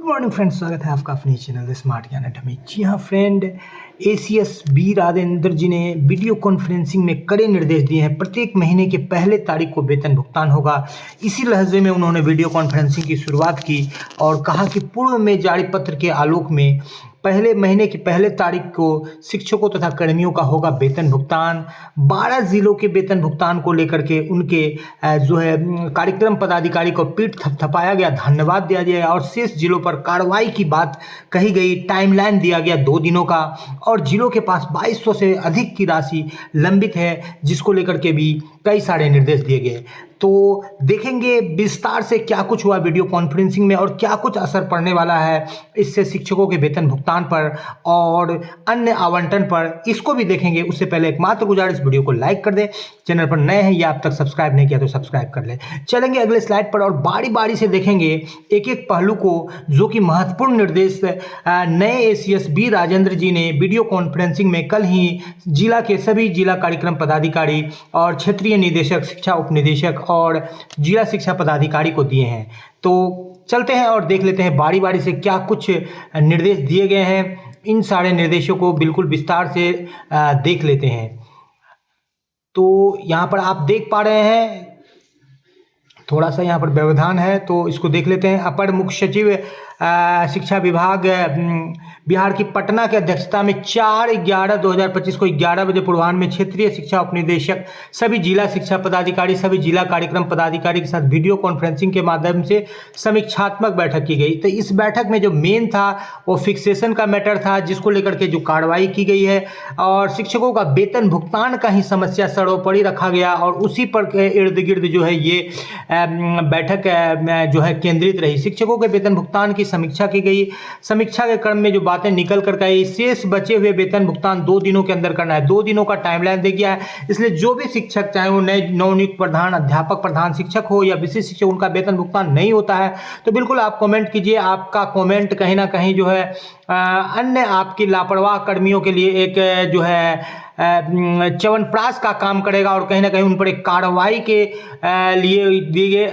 Morning friends, स्वागत है आपका अपने चैनल स्मार्ट ज्ञान अकेडमी। जी हाँ फ्रेंड, एसीएस बी राजेंद्र जी ने वीडियो कॉन्फ्रेंसिंग में कड़े निर्देश दिए हैं। प्रत्येक महीने के पहले तारीख को वेतन भुगतान होगा। इसी लहजे में उन्होंने वीडियो कॉन्फ्रेंसिंग की शुरुआत की और कहा कि पूर्व में जारी पत्र के आलोक में पहले महीने की पहले तारीख को शिक्षकों तथा कर्मियों का होगा वेतन भुगतान। 12 जिलों के वेतन भुगतान को लेकर के उनके कार्यक्रम पदाधिकारी को पीठ थपथपाया गया, धन्यवाद दिया गया और शेष जिलों पर कार्रवाई की बात कही गई। टाइमलाइन दिया गया 2 दिनों का और जिलों के पास 2200 से अधिक की राशि लंबित है, जिसको लेकर के भी कई सारे निर्देश दिए गए। तो देखेंगे विस्तार से क्या कुछ हुआ वीडियो कॉन्फ्रेंसिंग में और क्या कुछ असर पड़ने वाला है इससे शिक्षकों के वेतन भुगतान पर और अन्य आवंटन पर, इसको भी देखेंगे। उससे पहले एकमात्र गुजारिश, वीडियो को लाइक कर दें, चैनल पर नए हैं या अब तक सब्सक्राइब नहीं किया तो सब्सक्राइब कर लें। चलेंगे अगले स्लाइड पर और बारी बारी से देखेंगे एक एक पहलू को, जो कि महत्वपूर्ण निर्देश नए एसीएस बी राजेंद्र जी ने वीडियो कॉन्फ्रेंसिंग में कल ही जिला के सभी जिला कार्यक्रम पदाधिकारी और क्षेत्रीय निदेशक, शिक्षा उप निदेशक और जिला शिक्षा पदाधिकारी को दिए हैं। तो चलते हैं और देख लेते हैं बारी बारी से क्या कुछ निर्देश दिए गए हैं। इन सारे निर्देशों को बिल्कुल विस्तार से देख लेते हैं। तो यहाँ पर आप देख पा रहे हैं, थोड़ा सा यहाँ पर व्यवधान है तो इसको देख लेते हैं। अपर मुख्य सचिव शिक्षा विभाग बिहार की पटना की अध्यक्षता में 4/11/2025 को 11 बजे पूर्वाह्न में क्षेत्रीय शिक्षा उपनिदेशक, सभी जिला शिक्षा पदाधिकारी, सभी जिला कार्यक्रम पदाधिकारी के साथ वीडियो कॉन्फ्रेंसिंग के माध्यम से समीक्षात्मक बैठक की गई। तो इस बैठक में जो मेन था वो फिक्सेशन का मैटर था, जिसको लेकर के जो कार्रवाई की गई है और शिक्षकों का वेतन भुगतान का ही समस्या सर्वोपरि रखा गया और उसी पर इर्द गिर्द जो है ये बैठक जो है केंद्रित रही। शिक्षकों के वेतन भुगतान की समीक्षा की गई। समीक्षा के क्रम में जो बातें निकल कर आई, शेष बचे हुए वेतन भुगतान 2 दिनों के अंदर करना है। 2 दिनों का टाइमलाइन दे गया है, इसलिए जो भी शिक्षक, चाहे वो नए नवनियुक्त प्रधान अध्यापक, प्रधान शिक्षक हो या विशिष्ट शिक्षक, उनका वेतन भुगतान नहीं होता है तो बिल्कुल आप कमेंट कीजिए। आपका कमेंट कहीं ना कहीं जो है अन्य आपकी लापरवाह कर्मियों के लिए एक जो है च्यवनप्राश का काम करेगा और कहीं ना कहीं उन पर एक कार्रवाई के लिए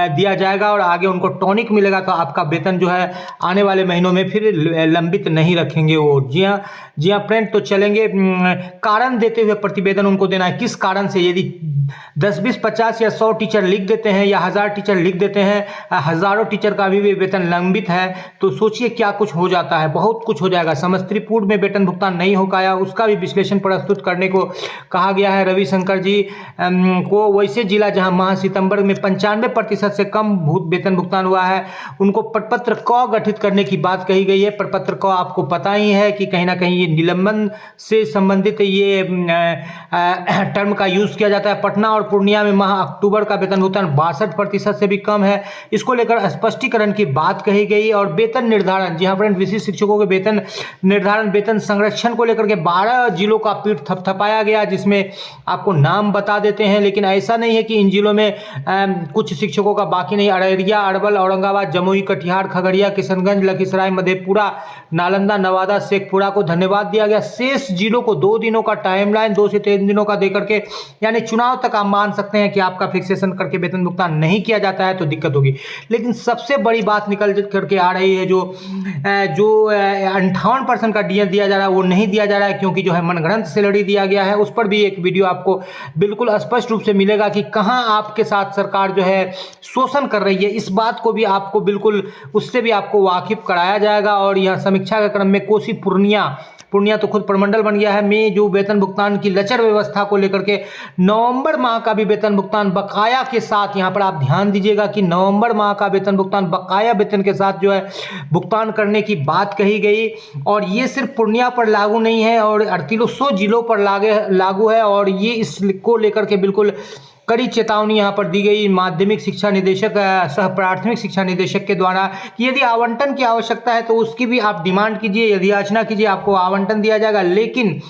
दिया जाएगा और आगे उनको टॉनिक मिलेगा। तो आपका वेतन जो है आने वाले महीनों में फिर लंबित नहीं रखेंगे वो। जी हाँ फ्रेंड, तो चलेंगे। कारण देते हुए प्रतिवेदन उनको देना है। किस कारण से, यदि 10, 20, 50 या 100 टीचर लिख देते हैं या 1000 टीचर लिख देते हैं, हजारों टीचर का भी वेतन लंबित है, तो सोचिए क्या कुछ हो जाता है। बहुत कुछ हो जाएगा। समस्तीपुर में वेतन भुगतान नहीं हो पाया, उसका भी विश्लेषण प्रस्तुत करने को कहा गया है रविशंकर जी को। वैसे जिला जहां माह सितंबर में 95% से कम वेतन भुगतान हुआ है, उनको प्रपत्र क गठित करने की बात कही गई है। प्रपत्र क आपको पता ही है कि कहीं ना कहीं ये निलंबन से संबंधित ये टर्म का यूज किया जाता है। पटना और पूर्णिया में माह अक्टूबर का वेतन भुगतान 62% से भी कम है। इसको लेकर स्पष्टीकरण की बात कही गई। और वेतन निर्धारण, जी हाँ फ्रेंड, विशिष्ट शिक्षकों के वेतन निर्धारण, वेतन संरक्षण को लेकर के 12 जिलों का पीठ थपथपाया गया, जिसमें आपको नाम बता देते हैं। लेकिन ऐसा नहीं है कि इन जिलों में कुछ शिक्षकों का बाकी नहीं। अररिया, अरवल, औरंगाबाद, जमुई, कटिहार, खगड़िया, किशनगंज, लखीसराय, मधेपुरा, नालंदा, नवादा, शेखपुरा को धन्यवाद दिया गया। शेष जिलों को 2 दिनों का टाइमलाइन, 2 से 3 दिनों का देकर के, यानी चुनाव तक आप मान सकते हैं कि आपका फिक्सेशन करके वेतन भुगतान नहीं किया जाता है तो दिक्कत होगी। लेकिन सबसे बड़ी बात निकल करके आ रही है, जो 58% का डीए दिया जा रहा है वो नहीं दिया जा रहा है, क्योंकि जो है मनगढ़ंत सैलरी दिया गया है। उस पर भी एक वीडियो आपको बिल्कुल स्पष्ट रूप से मिलेगा कि कहां आपके साथ सरकार जो है शोषण कर रही है। इस बात को भी आपको बिल्कुल, उससे भी आपको वाकिफ कराया जाएगा। और यह समीक्षा के क्रम में कोसी, पूर्णिया तो खुद प्रमंडल बन गया है, में जो वेतन भुगतान की लचर व्यवस्था को लेकर के नवंबर माह का भी वेतन भुगतान बकाया के साथ, यहां पर आप ध्यान दीजिएगा कि नवंबर माह का वेतन भुगतान बकाया वेतन के साथ जो है भुगतान करने की बात कही गई। और ये सिर्फ पूर्णिया पर लागू नहीं है और 3800 जिलों पर लागू है। और ये इसको लेकर के बिल्कुल कड़ी चेतावनी यहाँ पर दी गई माध्यमिक शिक्षा निदेशक, सह प्राथमिक शिक्षा निदेशक के द्वारा कि यदि आवंटन की आवश्यकता है तो उसकी भी आप डिमांड कीजिए, यदि याचना कीजिए, आपको आवंटन दिया जाएगा। लेकिन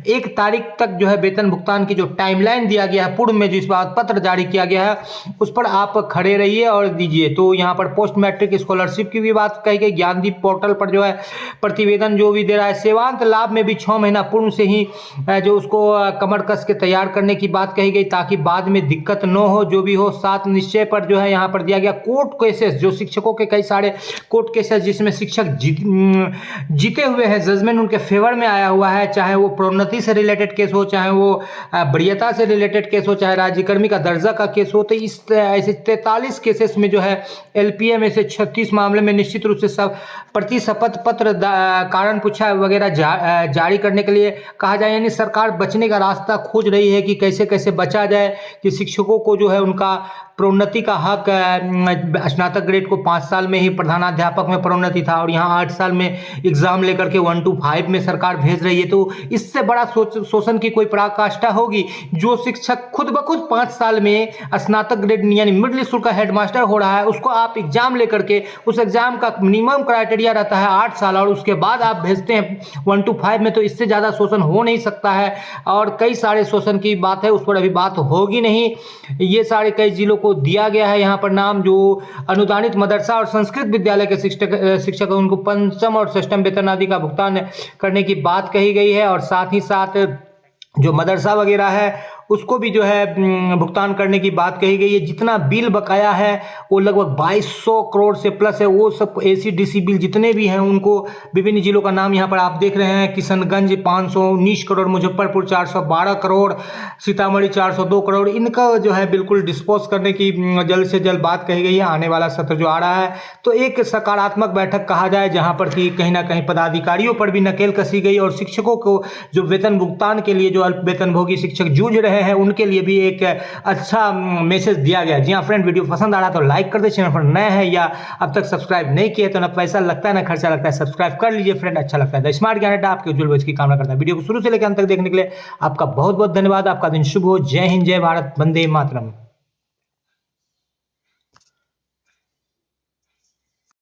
1 तारीख तक जो है वेतन भुगतान की जो टाइमलाइन दिया गया है, पूर्व में जो इस बात पत्र जारी किया गया है, उस पर आप खड़े रहिए और दीजिए। तो यहाँ पर पोस्ट मैट्रिक स्कॉलरशिप की भी बात कही गई। ज्ञानदीप पोर्टल पर जो है प्रतिवेदन जो भी दे रहा है, सेवांत लाभ में भी 6 महीना पूर्व से ही जो उसको कमर कस के तैयार करने की बात कही गई, ताकि बाद में दिक्कत न हो, जो भी हो 7 निश्चय पर जो है यहाँ पर दिया गया। कोर्ट केसेस, जो शिक्षकों के कई सारे कोर्ट केसेस जिसमें शिक्षक जीते हुए हैं, जजमेंट उनके फेवर में आया हुआ है, चाहे वो प्रोन्नति से रिलेटेड केस हो, चाहे वो वरीयता से रिलेटेड केस हो, चाहे राज्यकर्मी का दर्जा का केस हो। तो इस ऐसे 43 केसेस में जो है एलपीए में से 36 मामले में निश्चित रूप से सब प्रति शपथ पत्र कारण पूछा वगैरह जारी करने के लिए कहा जाए। यानी सरकार बचने का रास्ता खोज रही है कि कैसे कैसे बचा जाए कि शिक्षकों को जो है उनका प्रोन्नति का हक, स्नातक ग्रेड को 5 साल में ही प्रधानाध्यापक में प्रोन्नति था और यहाँ 8 साल में एग्जाम लेकर के 1 to 5 में सरकार भेज रही है। तो इससे बड़ा शोषण की कोई पराकाष्ठा होगी? जो शिक्षक खुद ब खुद 5 साल में स्नातक ग्रेड यानी मिडिल स्कूल का हेडमास्टर हो रहा है, उसको आप एग्जाम लेकर के, उस एग्जाम का मिनिमम क्राइटेरिया रहता है 8 साल और उसके बाद आप भेजते हैं 1 to 5 में, तो इससे ज़्यादा शोषण हो नहीं सकता है। और कई सारे शोषण की बात है, उस पर अभी बात होगी नहीं। ये सारे कई जिलों को दिया गया है यहाँ पर नाम। जो अनुदानित मदरसा और संस्कृत विद्यालय के शिक्षक उनको पंचम और षष्ठम वेतन आदि का भुगतान करने की बात कही गई है। और साथ ही साथ जो मदरसा वगैरह है उसको भी जो है भुगतान करने की बात कही गई है। जितना बिल बकाया है वो लगभग 2200 करोड़ से प्लस है। वो सब एसी-डीसी बिल जितने भी हैं उनको विभिन्न जिलों का नाम यहाँ पर आप देख रहे हैं। किशनगंज 519 करोड़, मुजफ्फरपुर 412 करोड़, सीतामढ़ी 402 करोड़, इनका जो है बिल्कुल डिस्पोज करने की जल्द से जल्द बात कही गई है। आने वाला सत्र जो आ रहा है तो एक सकारात्मक बैठक कहा जाए, जहाँ पर कि कहीं ना कहीं पदाधिकारियों पर भी नकेल कसी गई और शिक्षकों को जो वेतन भुगतान के लिए जो अल्प वेतनभोगी शिक्षक जूझ रहे हैं उनके लिए भी एक अच्छा मैसेज दिया गया। जी हाँ फ्रेंड, वीडियो पसंद आ रहा तो लाइक कर दे, चैनल पर नए हैं या अब तक सब्सक्राइब नहीं किए तो ना पैसा लगता है ना खर्चा लगता है, सब्सक्राइब कर लीजिए फ्रेंड, अच्छा लगता है। द स्मार्ट ज्ञान अड्डा आपके उज्जवल भविष्य की कामना करता है। वीडियो को शुरू से लेकर अंत तक देखने के लिए आपका बहुत बहुत धन्यवाद। आपका दिन शुभ हो। जय हिंद, जय भारत, वंदे मातरम।